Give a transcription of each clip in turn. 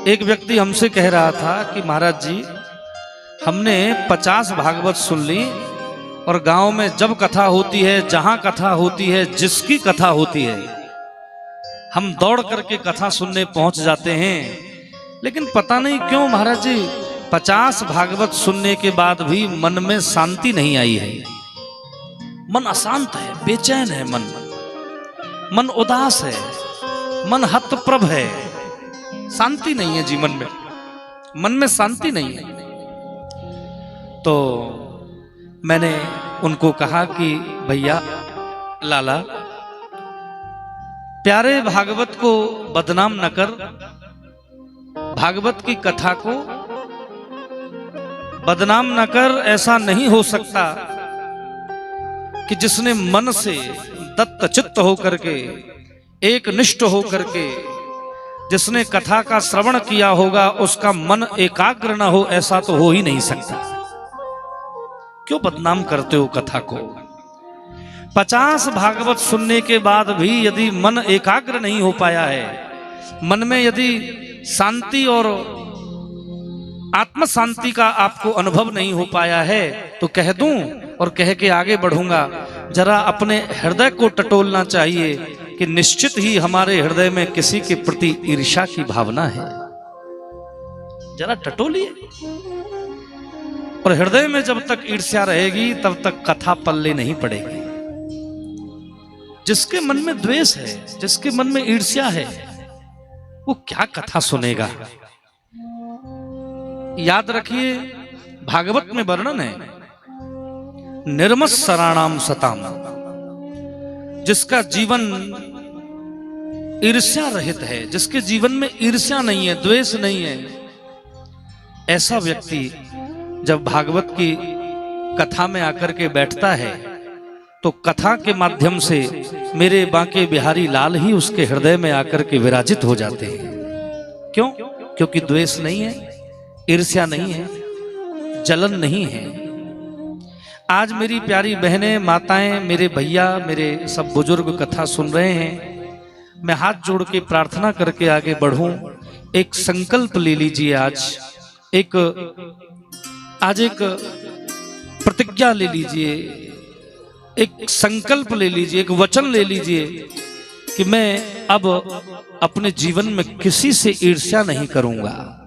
एक व्यक्ति हमसे कह रहा था कि महाराज जी, हमने 50 भागवत सुन ली और गांव में जब कथा होती है, जहां कथा होती है, जिसकी कथा होती है, हम दौड़ करके कथा सुनने पहुंच जाते हैं। लेकिन पता नहीं क्यों महाराज जी, 50 भागवत सुनने के बाद भी मन में शांति नहीं आई है। मन अशांत है, बेचैन है, मन उदास है, मन हतप्रभ है, शांति नहीं है जीवन में, मन में शांति नहीं है। तो मैंने उनको कहा कि भैया लाला, प्यारे भागवत को बदनाम न कर, भागवत की कथा को बदनाम न कर। ऐसा नहीं हो सकता कि जिसने मन से दत्त चित्त होकर के, एक निष्ठ होकर के, जिसने कथा का श्रवण किया होगा, उसका मन एकाग्र न हो, ऐसा तो हो ही नहीं सकता। क्यों बदनाम करते हो कथा को? 50 भागवत सुनने के बाद भी यदि मन एकाग्र नहीं हो पाया है, मन में यदि शांति और आत्म शांति का आपको अनुभव नहीं हो पाया है, तो कह दूं और कह के आगे बढ़ूंगा। जरा अपने हृदय को टटोलना चाहिए कि निश्चित ही हमारे हृदय में किसी के प्रति ईर्ष्या की भावना है। जरा टटोलिए। और हृदय में जब तक ईर्ष्या रहेगी तब तक कथा पल्ले नहीं पड़ेगी। जिसके मन में द्वेष है, जिसके मन में ईर्ष्या है, वो क्या कथा सुनेगा? याद रखिए, भागवत में वर्णन है, निर्मत्सराणाम सताम, जिसका जीवन ईर्ष्या रहित है, जिसके जीवन में ईर्ष्या नहीं है, द्वेष नहीं है, ऐसा व्यक्ति जब भागवत की कथा में आकर के बैठता है तो कथा के माध्यम से मेरे बांके बिहारी लाल ही उसके हृदय में आकर के विराजित हो जाते हैं। क्यों? क्योंकि द्वेष नहीं है, ईर्ष्या नहीं है, जलन नहीं है। आज मेरी प्यारी बहनें, माताएं, मेरे भैया, मेरे सब बुजुर्ग कथा सुन रहे हैं। मैं हाथ जोड़ के प्रार्थना करके आगे बढ़ूं। एक संकल्प ले लीजिए। आज एक प्रतिज्ञा ले लीजिए, एक संकल्प ले लीजिए, एक वचन ले लीजिए कि मैं अब अपने जीवन में किसी से ईर्ष्या नहीं करूंगा,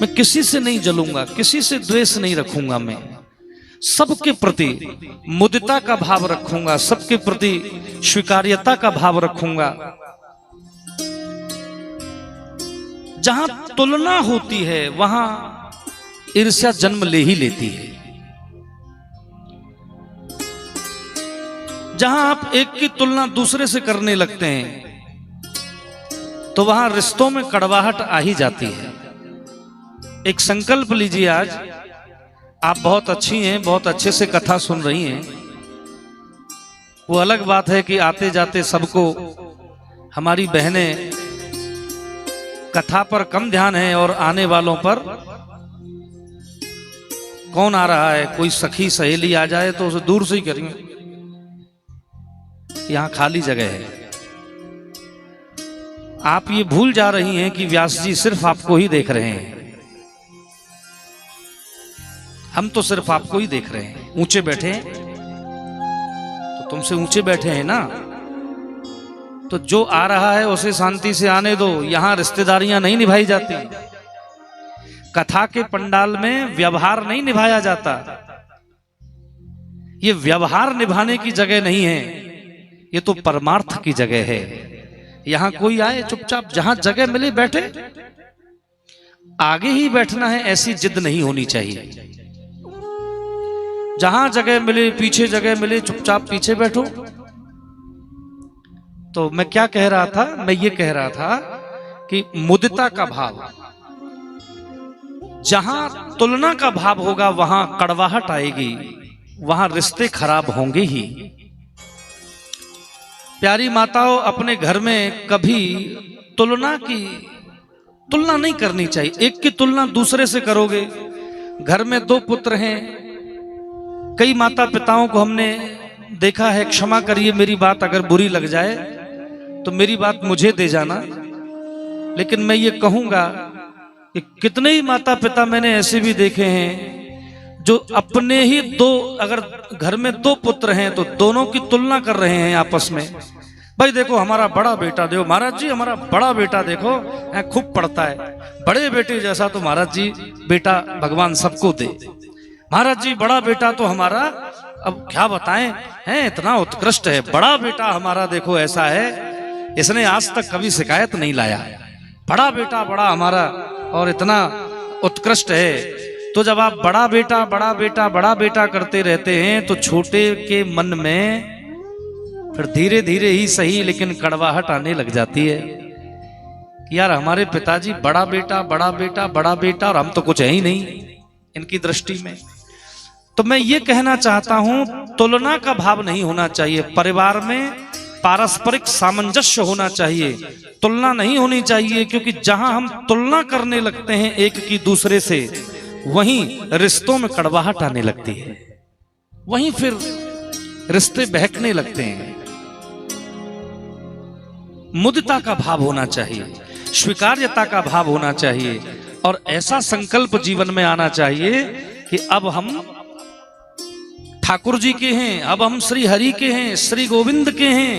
मैं किसी से नहीं जलूंगा, किसी से द्वेष नहीं रखूंगा। मैं सबके प्रति मुदिता का भाव रखूंगा, सबके प्रति स्वीकार्यता का भाव रखूंगा। जहां तुलना होती है वहां ईर्ष्या जन्म ले ही लेती है। जहां आप एक की तुलना दूसरे से करने लगते हैं तो वहां रिश्तों में कड़वाहट आ ही जाती है। एक संकल्प लीजिए। आज आप बहुत अच्छी हैं, बहुत अच्छे से कथा सुन रही हैं। वो अलग बात है कि आते जाते सबको, हमारी बहनें कथा पर कम ध्यान है और आने वालों पर कौन आ रहा है, कोई सखी सहेली आ जाए तो उसे दूर से ही करेंगे। यहां खाली जगह है। आप ये भूल जा रही हैं कि व्यास जी सिर्फ आपको ही देख रहे हैं। हम तो सिर्फ आपको ही देख रहे हैं। ऊंचे बैठे हैं तो तुमसे ऊंचे बैठे हैं ना, तो जो आ रहा है उसे शांति से आने दो। यहां रिश्तेदारियां नहीं निभाई जाती। कथा के पंडाल में व्यवहार नहीं निभाया जाता। ये व्यवहार निभाने की जगह नहीं है, ये तो परमार्थ की जगह है। यहां कोई आए चुपचाप, जहां जगह मिले बैठे। आगे ही बैठना है ऐसी जिद नहीं होनी चाहिए। जहां जगह मिले, पीछे जगह मिले, चुपचाप पीछे बैठो। तो मैं क्या कह रहा था? मैं ये कह रहा था कि मुदिता का भाव, जहां तुलना का भाव होगा वहां कड़वाहट आएगी, वहां रिश्ते खराब होंगे ही। प्यारी माताओं, अपने घर में कभी तुलना नहीं करनी चाहिए। एक की तुलना दूसरे से करोगे। घर में 2 पुत्र हैं, कई माता पिताओं को हमने देखा है, क्षमा करिए मेरी बात अगर बुरी लग जाए तो मेरी बात मुझे दे जाना। लेकिन मैं ये कहूंगा कि कितने ही माता पिता मैंने ऐसे भी देखे हैं जो अपने ही दो, अगर घर में दो पुत्र हैं तो दोनों की तुलना कर रहे हैं आपस में। भाई देखो हमारा बड़ा बेटा, देखो महाराज जी हमारा बड़ा बेटा देखो खूब पढ़ता है, बड़े बेटे जैसा तो महाराज जी बेटा भगवान सबको दे। महाराज जी बड़ा बेटा तो हमारा, अब क्या बताएं, है इतना उत्कृष्ट है, बड़ा बेटा हमारा देखो ऐसा है, इसने आज तक कभी शिकायत नहीं लाया, बड़ा बेटा बड़ा हमारा और इतना उत्कृष्ट है। तो जब आप बड़ा बेटा बड़ा बेटा बड़ा बेटा करते रहते हैं तो छोटे के मन में फिर धीरे धीरे ही सही लेकिन कड़वाहट आने लग जाती है कि यार हमारे पिताजी बड़ा बेटा बड़ा बेटा बड़ा बेटा और हम तो कुछ है ही नहीं इनकी दृष्टि में। तो मैं ये कहना चाहता हूं, तुलना का भाव नहीं होना चाहिए, परिवार में पारस्परिक सामंजस्य होना चाहिए, तुलना नहीं होनी चाहिए। क्योंकि जहां हम तुलना करने लगते हैं एक की दूसरे से, वहीं रिश्तों में कड़वाहट आने लगती है, वहीं फिर रिश्ते बहकने लगते हैं। मुदिता का भाव होना चाहिए, स्वीकार्यता का भाव होना चाहिए और ऐसा संकल्प जीवन में आना चाहिए कि अब हम ठाकुर जी के हैं, अब हम श्री हरि के हैं, श्री गोविंद के हैं।